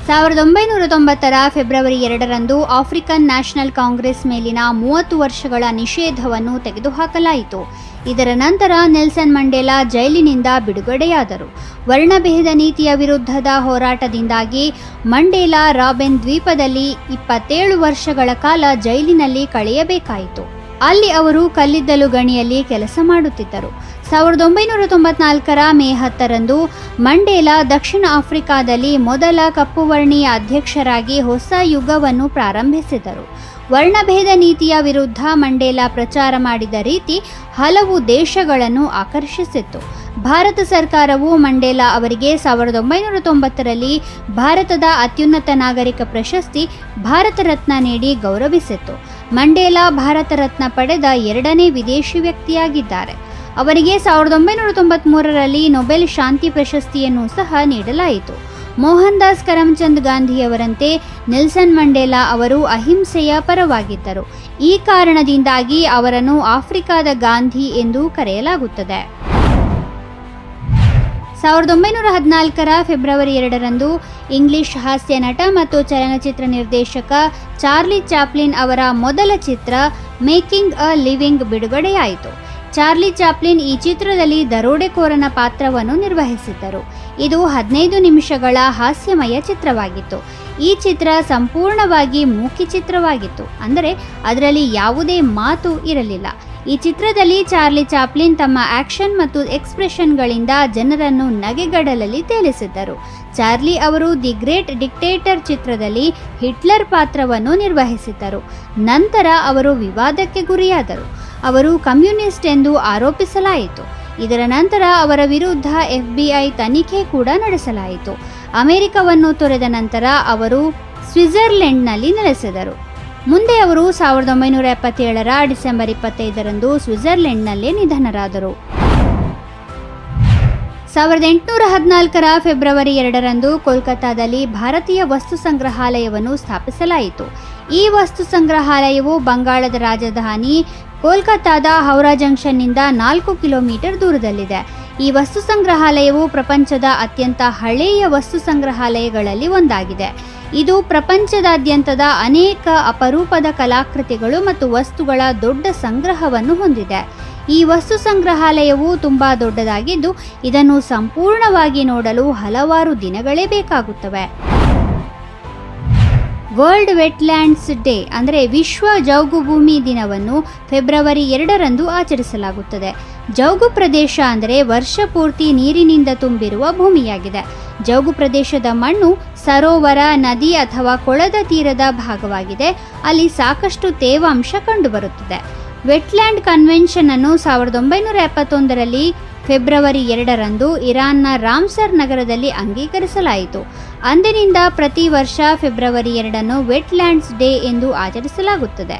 1990ರ February 2ರಂದು African national Congress ಮೇಲಿನ 30 ವರ್ಷಗಳ ನಿಷೇಧವನ್ನು ತೆಗೆದುಹಾಕಲಾಯಿತು. ಇದರ ನಂತರ ನೆಲ್ಸನ್ ಮಂಡೇಲಾ ಜೈಲಿನಿಂದ ಬಿಡುಗಡೆಯಾದರು. ವರ್ಣಭೇದ ನೀತಿಯ ವಿರುದ್ಧದ ಹೋರಾಟದಿಂದಾಗಿ ಮಂಡೇಲಾ ರಾಬಿನ್ ದ್ವೀಪದಲ್ಲಿ 27 ವರ್ಷಗಳ ಕಾಲ ಜೈಲಿನಲ್ಲಿ ಕಳೆಯಬೇಕಾಯಿತು. ಅಲ್ಲಿ ಅವರು ಕಲ್ಲಿದ್ದಲು ಗಣಿಯಲ್ಲಿ ಕೆಲಸ ಮಾಡುತ್ತಿದ್ದರು. 1994ರ ಮೇ 10ರಂದು ಮಂಡೇಲಾ ದಕ್ಷಿಣ ಆಫ್ರಿಕಾದಲ್ಲಿ ಮೊದಲ ಕಪ್ಪುವರ್ಣೀಯ ಅಧ್ಯಕ್ಷರಾಗಿ ಹೊಸ ಯುಗವನ್ನು ಪ್ರಾರಂಭಿಸಿದರು. ವರ್ಣಭೇದ ನೀತಿಯ ವಿರುದ್ಧ ಮಂಡೇಲಾ ಪ್ರಚಾರ ಮಾಡಿದ ರೀತಿ ಹಲವು ದೇಶಗಳನ್ನು ಆಕರ್ಷಿಸಿತ್ತು. ಭಾರತ ಸರ್ಕಾರವು ಮಂಡೇಲಾ ಅವರಿಗೆ 1990ರಲ್ಲಿ ಭಾರತದ ಅತ್ಯುನ್ನತ ನಾಗರಿಕ ಪ್ರಶಸ್ತಿ ಭಾರತ ರತ್ನ ನೀಡಿ ಗೌರವಿಸಿತ್ತು. ಮಂಡೇಲಾ ಭಾರತ ರತ್ನ ಪಡೆದ 2ನೇ ವಿದೇಶಿ ವ್ಯಕ್ತಿಯಾಗಿದ್ದಾರೆ. ಅವರಿಗೆ 1993ರಲ್ಲಿ ನೊಬೆಲ್ ಶಾಂತಿ ಪ್ರಶಸ್ತಿಯನ್ನು ಸಹ ನೀಡಲಾಯಿತು. ಮೋಹನ್ ದಾಸ್ ಕರಮ್ಚಂದ್ ಗಾಂಧಿಯವರಂತೆ ನೆಲ್ಸನ್ ಮಂಡೇಲಾ ಅವರು ಅಹಿಂಸೆಯ ಪರವಾಗಿದ್ದರು. ಈ ಕಾರಣದಿಂದಾಗಿ ಅವರನ್ನು ಆಫ್ರಿಕಾದ ಗಾಂಧಿ ಎಂದು ಕರೆಯಲಾಗುತ್ತದೆ. 1914ರ ಫೆಬ್ರವರಿ 2ರಂದು ಇಂಗ್ಲಿಷ್ ಹಾಸ್ಯ ನಟ ಮತ್ತು ಚಲನಚಿತ್ರ ನಿರ್ದೇಶಕ ಚಾರ್ಲಿ ಚಾಪ್ಲಿನ್ ಅವರ ಮೊದಲ ಚಿತ್ರ ಮೇಕಿಂಗ್ ಅ ಲಿವಿಂಗ್ ಬಿಡುಗಡೆಯಾಯಿತು. ಚಾರ್ಲಿ ಚಾಪ್ಲಿನ್ ಈ ಚಿತ್ರದಲ್ಲಿ ದರೋಡೆಕೋರನ ಪಾತ್ರವನ್ನು ನಿರ್ವಹಿಸಿದ್ದರು. ಇದು 15 ನಿಮಿಷಗಳ ಹಾಸ್ಯಮಯ ಚಿತ್ರವಾಗಿತ್ತು. ಈ ಚಿತ್ರ ಸಂಪೂರ್ಣವಾಗಿ ಮೂಕಿ ಚಿತ್ರವಾಗಿತ್ತು, ಅಂದರೆ ಅದರಲ್ಲಿ ಯಾವುದೇ ಮಾತು ಇರಲಿಲ್ಲ. ಈ ಚಿತ್ರದಲ್ಲಿ ಚಾರ್ಲಿ ಚಾಪ್ಲಿನ್ ತಮ್ಮ ಆಕ್ಷನ್ ಮತ್ತು ಎಕ್ಸ್ಪ್ರೆಷನ್ಗಳಿಂದ ಜನರನ್ನು ನಗೆಗಡಲಲ್ಲಿ ತೇಲಿಸಿದ್ದರು. ಚಾರ್ಲಿ ಅವರು ದಿ ಗ್ರೇಟ್ ಡಿಕ್ಟೇಟರ್ ಚಿತ್ರದಲ್ಲಿ ಹಿಟ್ಲರ್ ಪಾತ್ರವನ್ನು ನಿರ್ವಹಿಸಿದ್ದರು. ನಂತರ ಅವರು ವಿವಾದಕ್ಕೆ ಗುರಿಯಾದರು. ಅವರು ಕಮ್ಯುನಿಸ್ಟ್ ಎಂದು ಆರೋಪಿಸಲಾಯಿತು. ಇದರ ನಂತರ ಅವರ ವಿರುದ್ಧ FBI ತನಿಖೆ ಕೂಡ ನಡೆಸಲಾಯಿತು. ಅಮೆರಿಕವನ್ನು ತೊರೆದ ನಂತರ ಅವರು ಸ್ವಿಟ್ಜರ್ಲೆಂಡ್ನಲ್ಲಿ ನೆಲೆಸಿದರು. ಮುಂದೆ ಅವರು 1977ರ ಡಿಸೆಂಬರ್ 25ರಂದು ಸ್ವಿಟ್ಜರ್ಲೆಂಡ್ನಲ್ಲೇ ನಿಧನರಾದರು. 1814ರ ಫೆಬ್ರವರಿ 2ರಂದು ಕೋಲ್ಕತ್ತಾದಲ್ಲಿ ಭಾರತೀಯ ವಸ್ತು ಸಂಗ್ರಹಾಲಯವನ್ನು ಸ್ಥಾಪಿಸಲಾಯಿತು. ಈ ವಸ್ತು ಸಂಗ್ರಹಾಲಯವು ಬಂಗಾಳದ ರಾಜಧಾನಿ ಕೋಲ್ಕತ್ತಾದ ಹೌರಾ ಜಂಕ್ಷನ್ನಿಂದ 4 ಕಿಲೋಮೀಟರ್ ದೂರದಲ್ಲಿದೆ. ಈ ವಸ್ತು ಸಂಗ್ರಹಾಲಯವು ಪ್ರಪಂಚದ ಅತ್ಯಂತ ಹಳೆಯ ವಸ್ತು ಸಂಗ್ರಹಾಲಯಗಳಲ್ಲಿ ಒಂದಾಗಿದೆ. ಇದು ಪ್ರಪಂಚದಾದ್ಯಂತದ ಅನೇಕ ಅಪರೂಪದ ಕಲಾಕೃತಿಗಳು ಮತ್ತು ವಸ್ತುಗಳ ದೊಡ್ಡ ಸಂಗ್ರಹವನ್ನು ಹೊಂದಿದೆ. ಈ ವಸ್ತು ಸಂಗ್ರಹಾಲಯವು ತುಂಬಾ ದೊಡ್ಡದಾಗಿದ್ದು ಇದನ್ನು ಸಂಪೂರ್ಣವಾಗಿ ನೋಡಲು ಹಲವಾರು ದಿನಗಳೇ ಬೇಕಾಗುತ್ತವೆ. ವರ್ಲ್ಡ್ ವೆಟ್ಲ್ಯಾಂಡ್ಸ್ ಡೇ ಅಂದರೆ ವಿಶ್ವ ಜೌಗು ಭೂಮಿ ದಿನವನ್ನು ಫೆಬ್ರವರಿ 2ರಂದು ಆಚರಿಸಲಾಗುತ್ತದೆ. ಜೌಗು ಪ್ರದೇಶ ಅಂದರೆ ವರ್ಷ ಪೂರ್ತಿ ನೀರಿನಿಂದ ತುಂಬಿರುವ ಭೂಮಿಯಾಗಿದೆ. ಜೌಗು ಪ್ರದೇಶದ ಮಣ್ಣು ಸರೋವರ, ನದಿ ಅಥವಾ ಕೊಳದ ತೀರದ ಭಾಗವಾಗಿದೆ. ಅಲ್ಲಿ ಸಾಕಷ್ಟು ತೇವಾಂಶ ಕಂಡುಬರುತ್ತದೆ. ವೆಟ್ಲ್ಯಾಂಡ್ ಕನ್ವೆನ್ಷನ್ ಅನ್ನು 1971ರಲ್ಲಿ ಫೆಬ್ರವರಿ 2ರಂದು ಇರಾನ್ನ ರಾಮ್ಸರ್ ನಗರದಲ್ಲಿ ಅಂಗೀಕರಿಸಲಾಯಿತು. ಅಂದಿನಿಂದ ಪ್ರತಿ ವರ್ಷ ಫೆಬ್ರವರಿ 2ಅನ್ನು ವೆಟ್ಲ್ಯಾಂಡ್ಸ್ ಡೇ ಎಂದು ಆಚರಿಸಲಾಗುತ್ತದೆ.